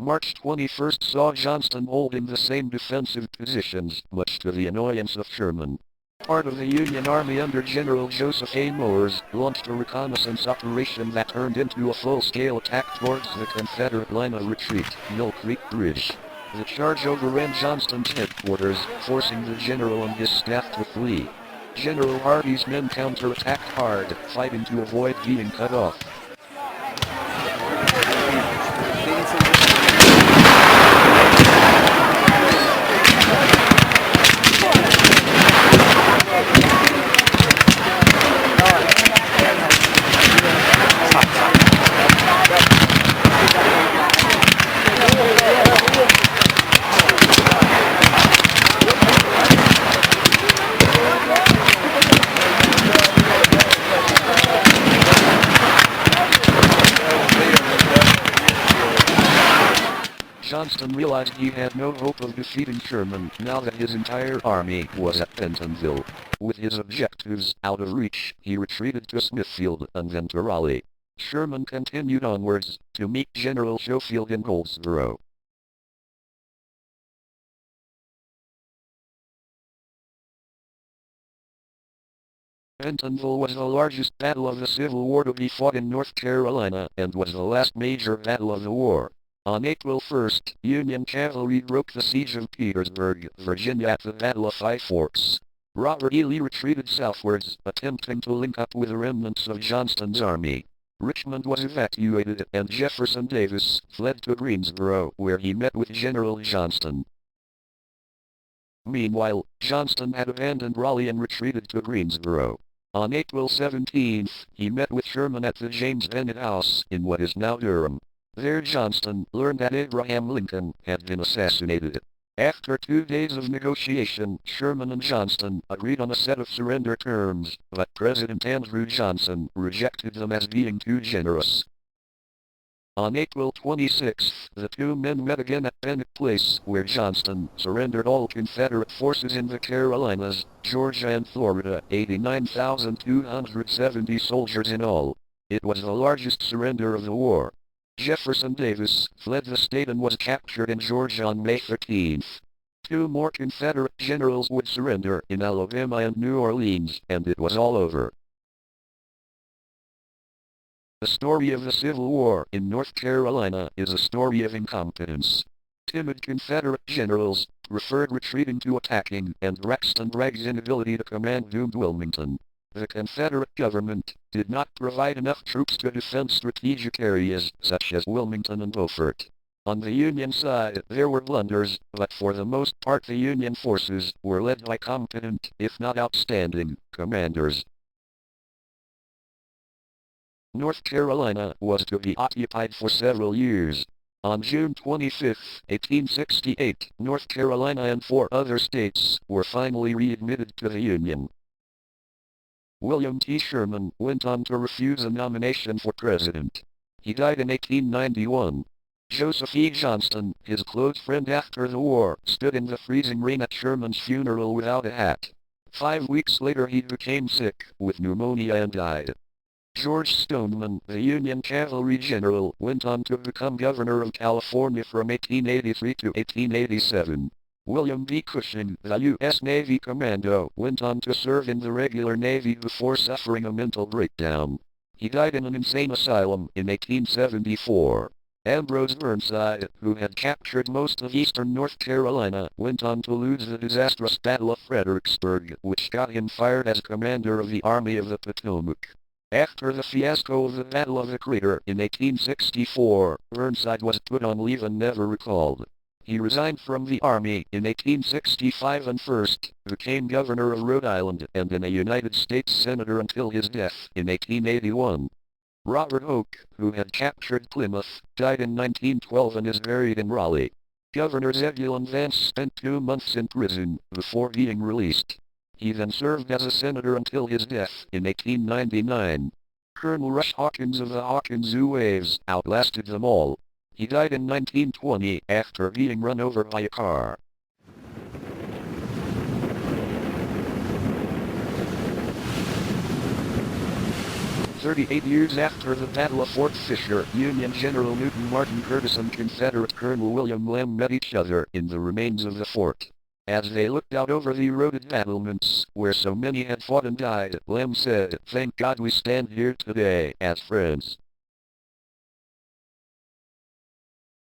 March 21st saw Johnston holding the same defensive positions, much to the annoyance of Sherman. Part of the Union Army under General Joseph A. Mowers launched a reconnaissance operation that turned into a full-scale attack towards the Confederate line of retreat, Mill Creek Bridge. The charge overran Johnston's headquarters, forcing the general and his staff to flee. General Hardee's men counterattacked hard, fighting to avoid being cut off. Johnston realized he had no hope of defeating Sherman now that his entire army was at Bentonville. With his objectives out of reach, he retreated to Smithfield and then to Raleigh. Sherman continued onwards to meet General Schofield in Goldsboro. Bentonville was the largest battle of the Civil War to be fought in North Carolina and was the last major battle of the war. On April 1st, Union cavalry broke the siege of Petersburg, Virginia at the Battle of Five Forks. Robert E. Lee retreated southwards, attempting to link up with the remnants of Johnston's army. Richmond was evacuated and Jefferson Davis fled to Greensboro, where he met with General Johnston. Meanwhile, Johnston had abandoned Raleigh and retreated to Greensboro. On April 17th, he met with Sherman at the James Bennett House in what is now Durham. There Johnston learned that Abraham Lincoln had been assassinated. After 2 days of negotiation, Sherman and Johnston agreed on a set of surrender terms, but President Andrew Johnson rejected them as being too generous. On April 26th, the two men met again at Bennett Place, where Johnston surrendered all Confederate forces in the Carolinas, Georgia and Florida, 89,270 soldiers in all. It was the largest surrender of the war. Jefferson Davis fled the state and was captured in Georgia on May 13th. 2 more Confederate generals would surrender in Alabama and New Orleans, and it was all over. The story of the Civil War in North Carolina is a story of incompetence. Timid Confederate generals preferred retreating to attacking, and Braxton Bragg's inability to command doomed Wilmington. The Confederate government did not provide enough troops to defend strategic areas such as Wilmington and Beaufort. On the Union side, there were blunders, but for the most part the Union forces were led by competent, if not outstanding, commanders. North Carolina was to be occupied for several years. On June 25, 1868, North Carolina and 4 other states were finally readmitted to the Union. William T. Sherman went on to refuse a nomination for president. He died in 1891. Joseph E. Johnston, his close friend after the war, stood in the freezing rain at Sherman's funeral without a hat. 5 weeks later he became sick with pneumonia and died. George Stoneman, the Union cavalry general, went on to become governor of California from 1883 to 1887. William B. Cushing, the U.S. Navy commando, went on to serve in the regular Navy before suffering a mental breakdown. He died in an insane asylum in 1874. Ambrose Burnside, who had captured most of eastern North Carolina, went on to lose the disastrous Battle of Fredericksburg, which got him fired as commander of the Army of the Potomac. After the fiasco of the Battle of the Crater in 1864, Burnside was put on leave and never recalled. He resigned from the Army in 1865 and first became governor of Rhode Island and then a United States Senator until his death in 1881. Robert Oak, who had captured Plymouth, died in 1912 and is buried in Raleigh. Governor Zebulon Vance spent 2 months in prison before being released. He then served as a senator until his death in 1899. Colonel Rush Hawkins of the Hawkins Zoo Waves outlasted them all. He died in 1920 after being run over by a car. 38 years after the Battle of Fort Fisher, Union General Newton Martin Curtis and Confederate Colonel William Lamb met each other in the remains of the fort. As they looked out over the eroded battlements, where so many had fought and died, Lamb said, "Thank God we stand here today as friends."